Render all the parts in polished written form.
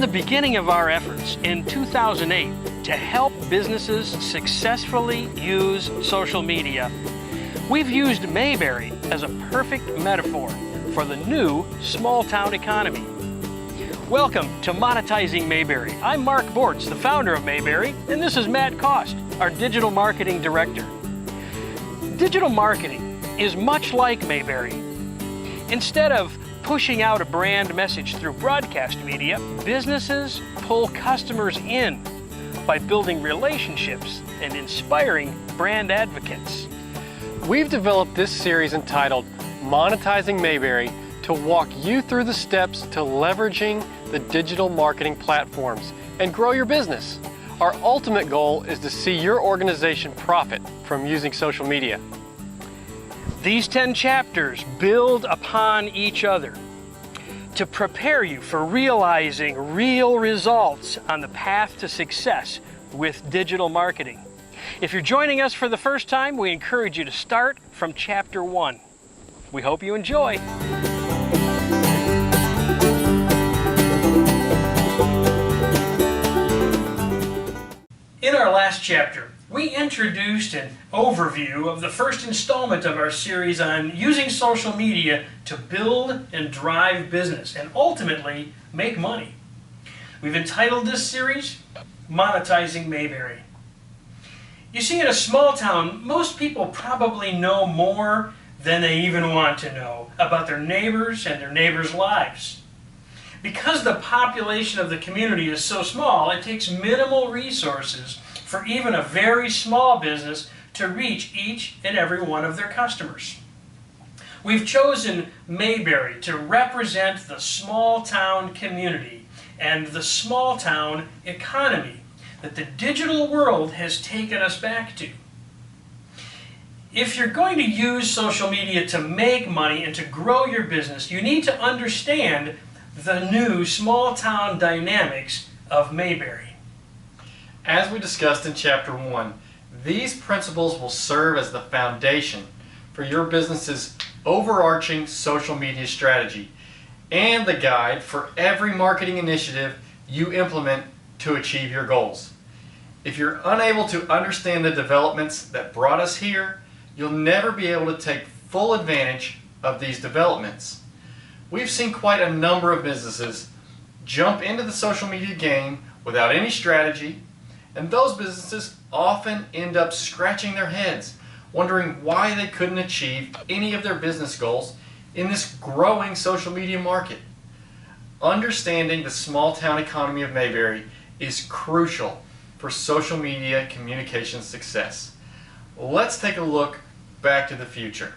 the beginning of our efforts in 2008 to help businesses successfully use social media, we've used Mayberry as a perfect metaphor for the new small-town economy. Welcome to Monetizing Mayberry. I'm Mark Bortz, the founder of Mayberry, and this is Matt Cost, our digital marketing director. Digital marketing is much like Mayberry. Instead of pushing out a brand message through broadcast media, businesses pull customers in by building relationships and inspiring brand advocates. We've developed this series entitled Monetizing Mayberry to walk you through the steps to leveraging the digital marketing platforms and grow your business. Our ultimate goal is to see your organization profit from using social media. These 10 chapters build upon each other to prepare you for realizing real results on the path to success with digital marketing. If you're joining us for the first time, we encourage you to start from Chapter 1. We hope you enjoy. In our last chapter, we introduced an overview of the first installment of our series on using social media to build and drive business and ultimately make money. We've entitled this series, Monetizing Mayberry. You see, in a small town, most people probably know more than they even want to know about their neighbors and their neighbors' lives. Because the population of the community is so small, it takes minimal resources for even a very small business to reach each and every one of their customers. We've chosen Mayberry to represent the small town community and the small town economy that the digital world has taken us back to. If you're going to use social media to make money and to grow your business, you need to understand the new small town dynamics of Mayberry. As we discussed in Chapter 1, these principles will serve as the foundation for your business's overarching social media strategy and the guide for every marketing initiative you implement to achieve your goals. If you're unable to understand the developments that brought us here, you'll never be able to take full advantage of these developments. We've seen quite a number of businesses jump into the social media game without any strategy, and those businesses often end up scratching their heads, wondering why they couldn't achieve any of their business goals in this growing social media market. Understanding the small town economy of Mayberry is crucial for social media communication success. Let's take a look back to the future.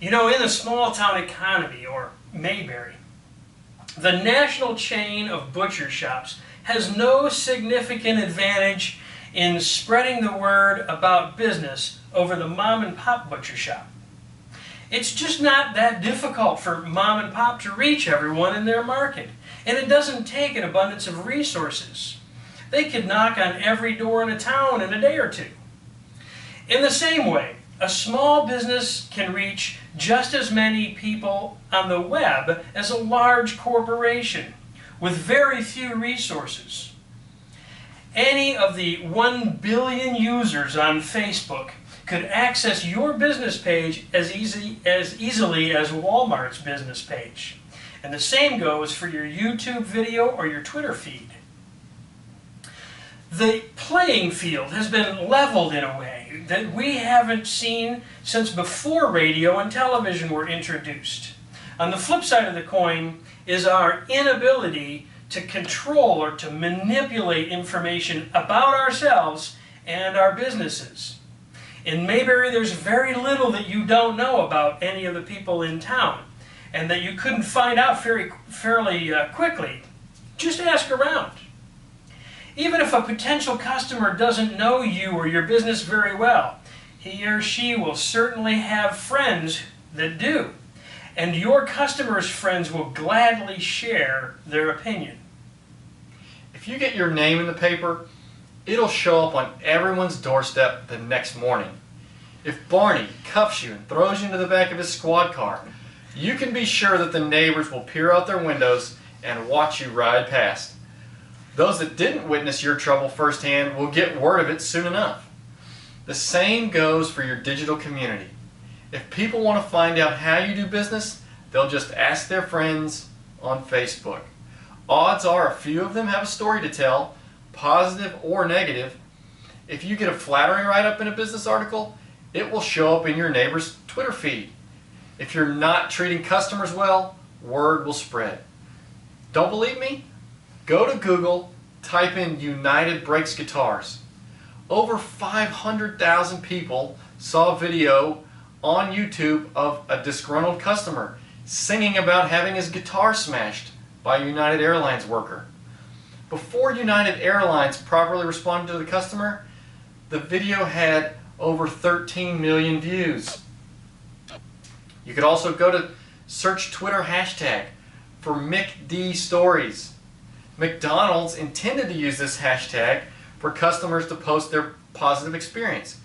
You know, in the small town economy, or Mayberry, the national chain of butcher shops has no significant advantage in spreading the word about business over the mom and pop butcher shop. It's just not that difficult for mom and pop to reach everyone in their market, and it doesn't take an abundance of resources. They could knock on every door in a town in a day or two. In the same way, a small business can reach just as many people on the web as a large corporation with very few resources. Any of the 1 billion users on Facebook could access your business page as easily as Walmart's business page. And the same goes for your YouTube video or your Twitter feed. The playing field has been leveled in a way that we haven't seen since before radio and television were introduced. On the flip side of the coin is our inability to control or to manipulate information about ourselves and our businesses. In Mayberry, there's very little that you don't know about any of the people in town, and that you couldn't find out fairly quickly. Just ask around. Even if a potential customer doesn't know you or your business very well, he or she will certainly have friends that do. And your customers' friends will gladly share their opinion. If you get your name in the paper, it'll show up on everyone's doorstep the next morning. If Barney cuffs you and throws you into the back of his squad car, you can be sure that the neighbors will peer out their windows and watch you ride past. Those that didn't witness your trouble firsthand will get word of it soon enough. The same goes for your digital community. If people want to find out how you do business, they'll just ask their friends on Facebook. Odds are a few of them have a story to tell, positive or negative. If you get a flattering write-up in a business article, it will show up in your neighbor's Twitter feed. If you're not treating customers well, word will spread. Don't believe me? Go to Google, type in United Brakes Guitars. Over 500,000 people saw a video on YouTube of a disgruntled customer singing about having his guitar smashed by a United Airlines worker. Before United Airlines properly responded to the customer, the video had over 13 million views. You could also go to search Twitter hashtag for McD Stories. McDonald's intended to use this hashtag for customers to post their positive experience,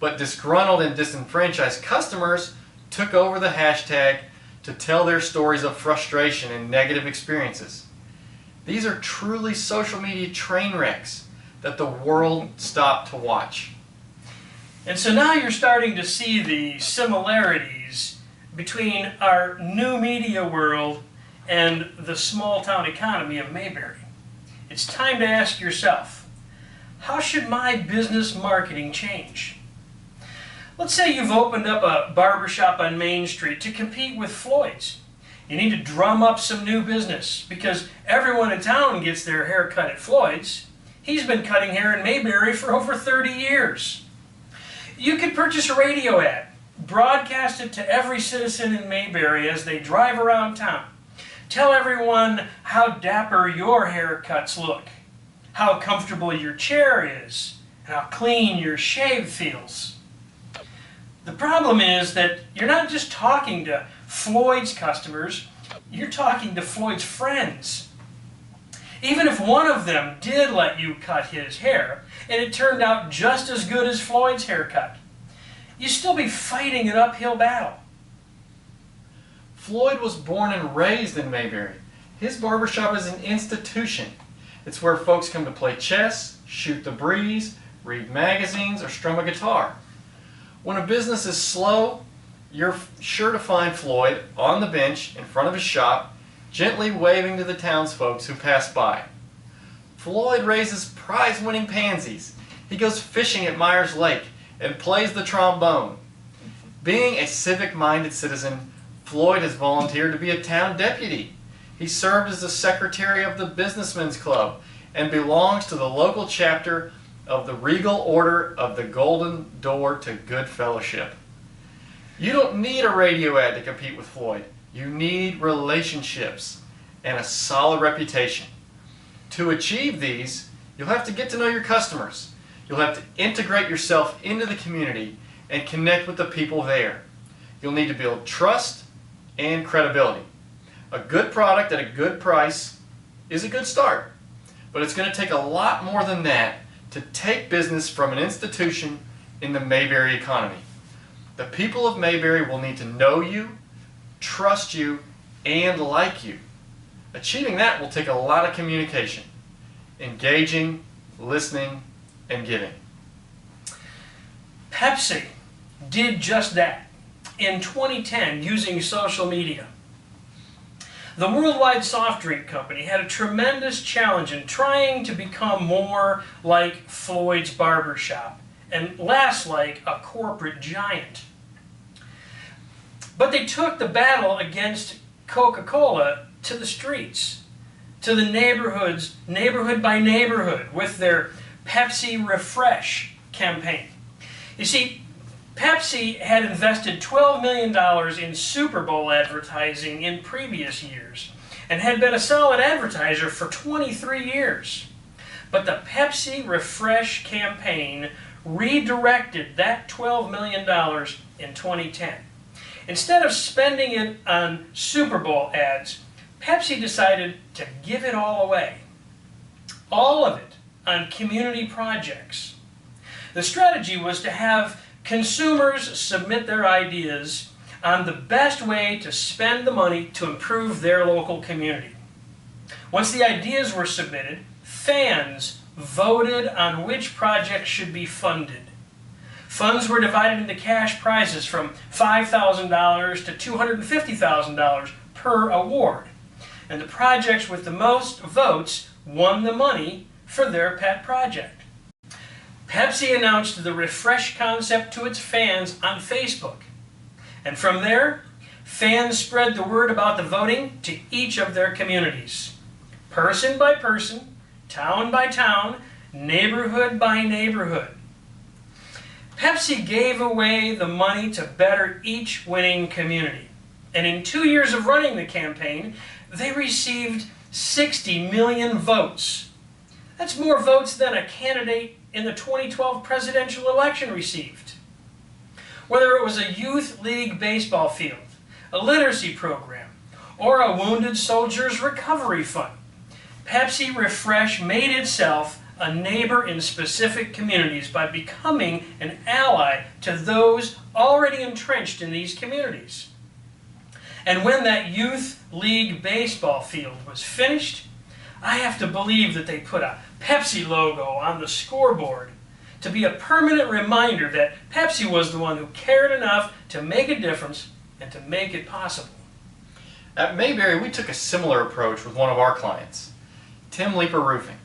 but disgruntled and disenfranchised customers took over the hashtag to tell their stories of frustration and negative experiences. These are truly social media train wrecks that the world stopped to watch. And so now you're starting to see the similarities between our new media world and the small town economy of Mayberry. It's time to ask yourself, how should my business marketing change? Let's say you've opened up a barbershop on Main Street to compete with Floyd's. You need to drum up some new business because everyone in town gets their hair cut at Floyd's. He's been cutting hair in Mayberry for over 30 years. You could purchase a radio ad, broadcast it to every citizen in Mayberry as they drive around town. Tell everyone how dapper your haircuts look, how comfortable your chair is, and how clean your shave feels. The problem is that you're not just talking to Floyd's customers, you're talking to Floyd's friends. Even if one of them did let you cut his hair, and it turned out just as good as Floyd's haircut, you'd still be fighting an uphill battle. Floyd was born and raised in Mayberry. His barbershop is an institution. It's where folks come to play chess, shoot the breeze, read magazines, or strum a guitar. When a business is slow, you're sure to find Floyd on the bench in front of his shop, gently waving to the townsfolk who pass by. Floyd raises prize-winning pansies. He goes fishing at Myers Lake and plays the trombone. Being a civic-minded citizen, Floyd has volunteered to be a town deputy. He served as the secretary of the Businessmen's Club and belongs to the local chapter of the Regal Order of the Golden Door to Good Fellowship. You don't need a radio ad to compete with Floyd. You need relationships and a solid reputation. To achieve these, you'll have to get to know your customers. You'll have to integrate yourself into the community and connect with the people there. You'll need to build trust and credibility. A good product at a good price is a good start, but it's going to take a lot more than that to take business from an institution in the Mayberry economy. The people of Mayberry will need to know you, trust you, and like you. Achieving that will take a lot of communication, engaging, listening, and giving. Pepsi did just that in 2010 using social media. The worldwide soft drink company had a tremendous challenge in trying to become more like Floyd's barbershop and less like a corporate giant. But they took the battle against Coca-Cola to the streets, to the neighborhoods, neighborhood by neighborhood, with their Pepsi Refresh campaign. You see, Pepsi had invested $12 million in Super Bowl advertising in previous years and had been a solid advertiser for 23 years. But the Pepsi Refresh campaign redirected that $12 million in 2010. Instead of spending it on Super Bowl ads, Pepsi decided to give it all away. All of it on community projects. The strategy was to have consumers submit their ideas on the best way to spend the money to improve their local community. Once the ideas were submitted, fans voted on which projects should be funded. Funds were divided into cash prizes from $5,000 to $250,000 per award. And the projects with the most votes won the money for their pet project. Pepsi announced the Refresh concept to its fans on Facebook. And from there, fans spread the word about the voting to each of their communities. Person by person, town by town, neighborhood by neighborhood. Pepsi gave away the money to better each winning community. And in 2 years of running the campaign, they received 60 million votes. That's more votes than a candidate in the 2012 presidential election received. Whether it was a youth league baseball field, a literacy program, or a wounded soldiers recovery fund, Pepsi Refresh made itself a neighbor in specific communities by becoming an ally to those already entrenched in these communities. And when that youth league baseball field was finished, I have to believe that they put a Pepsi logo on the scoreboard to be a permanent reminder that Pepsi was the one who cared enough to make a difference and to make it possible. At Mayberry, we took a similar approach with one of our clients, Tim Leeper Roofing,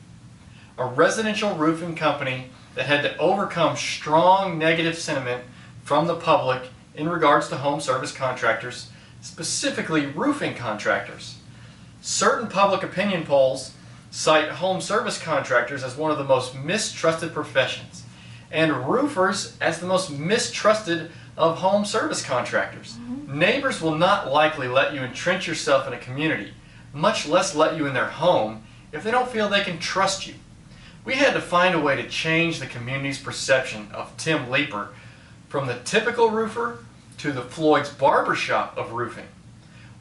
a residential roofing company that had to overcome strong negative sentiment from the public in regards to home service contractors, specifically roofing contractors. Certain public opinion polls cite home service contractors as one of the most mistrusted professions, and roofers as the most mistrusted of home service contractors. Neighbors will not likely let you entrench yourself in a community, much less let you in their home, if they don't feel they can trust you. We had to find a way to change the community's perception of Tim Leeper from the typical roofer to the Floyd's barbershop of roofing.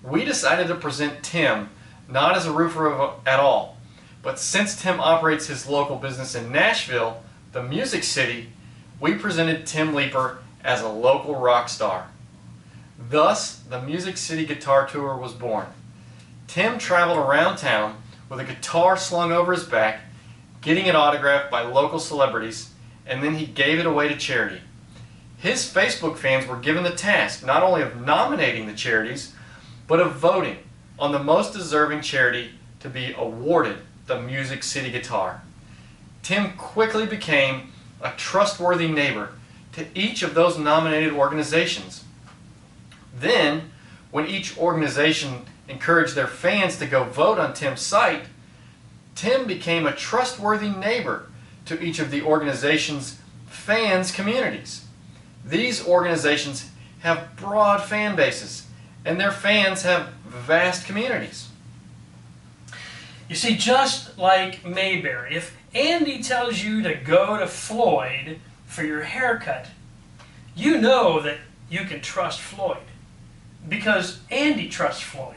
We decided to present Tim not as a roofer at all, but since Tim operates his local business in Nashville, the Music City, we presented Tim Leeper as a local rock star. Thus, the Music City Guitar Tour was born. Tim traveled around town with a guitar slung over his back, getting it autographed by local celebrities, and then he gave it away to charity. His Facebook fans were given the task not only of nominating the charities, but of voting on the most deserving charity to be awarded the Music City guitar. Tim quickly became a trustworthy neighbor to each of those nominated organizations. Then, when each organization encouraged their fans to go vote on Tim's site, Tim became a trustworthy neighbor to each of the organization's fans' communities. These organizations have broad fan bases, and their fans have vast communities. You see, just like Mayberry, if Andy tells you to go to Floyd for your haircut, you know that you can trust Floyd because Andy trusts Floyd.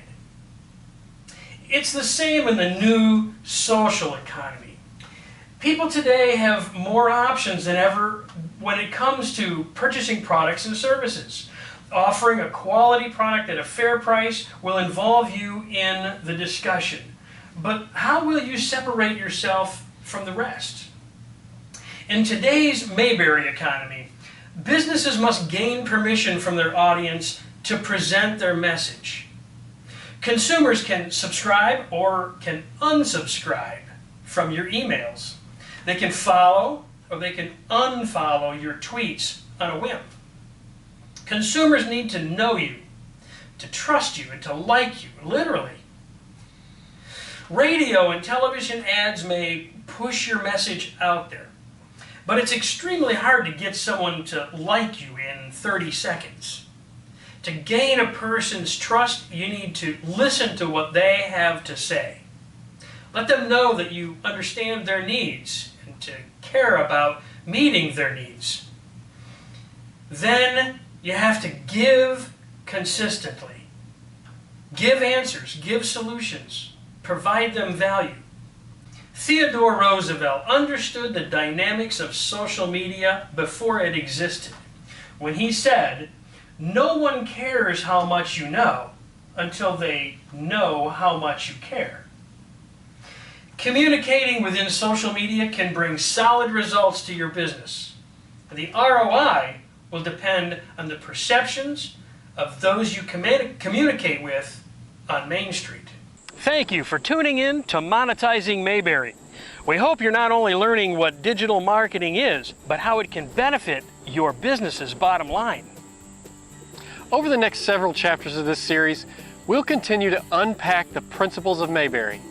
It's the same in the new social economy. People today have more options than ever when it comes to purchasing products and services. Offering a quality product at a fair price will involve you in the discussion. But how will you separate yourself from the rest? In today's Mayberry economy, businesses must gain permission from their audience to present their message. Consumers can subscribe or can unsubscribe from your emails. They can follow or they can unfollow your tweets on a whim. Consumers need to know you, to trust you, and to like you, literally. Radio and television ads may push your message out there, but it's extremely hard to get someone to like you in 30 seconds. To gain a person's trust, you need to listen to what they have to say. Let them know that you understand their needs and to care about meeting their needs. Then you have to give consistently. Give answers, give solutions, provide them value. Theodore Roosevelt understood the dynamics of social media before it existed when he said, "No one cares how much you know until they know how much you care." Communicating within social media can bring solid results to your business. The ROI will depend on the perceptions of those you communicate with on Main Street. Thank you for tuning in to Monetizing Mayberry. We hope you're not only learning what digital marketing is, but how it can benefit your business's bottom line. Over the next several chapters of this series, we'll continue to unpack the principles of Mayberry.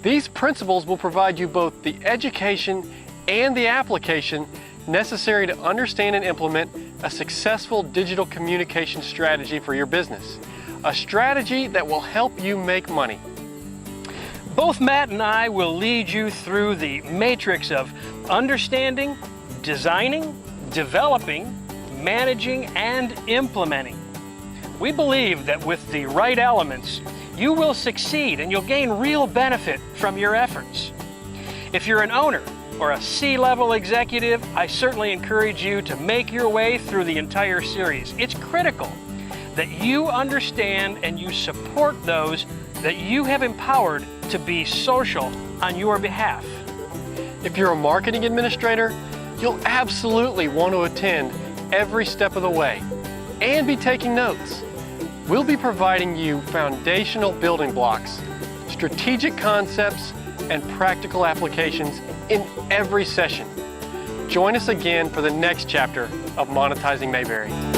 These principles will provide you both the education and the application necessary to understand and implement a successful digital communication strategy for your business. A strategy that will help you make money. Both Matt and I will lead you through the matrix of understanding, designing, developing, managing, and implementing. We believe that with the right elements, you will succeed and you'll gain real benefit from your efforts. If you're an owner or a C-level executive, I certainly encourage you to make your way through the entire series. It's critical that you understand and you support those that you have empowered to be social on your behalf. If you're a marketing administrator, you'll absolutely want to attend every step of the way and be taking notes. We'll be providing you foundational building blocks, strategic concepts, and practical applications in every session. Join us again for the next chapter of Monetizing Mayberry.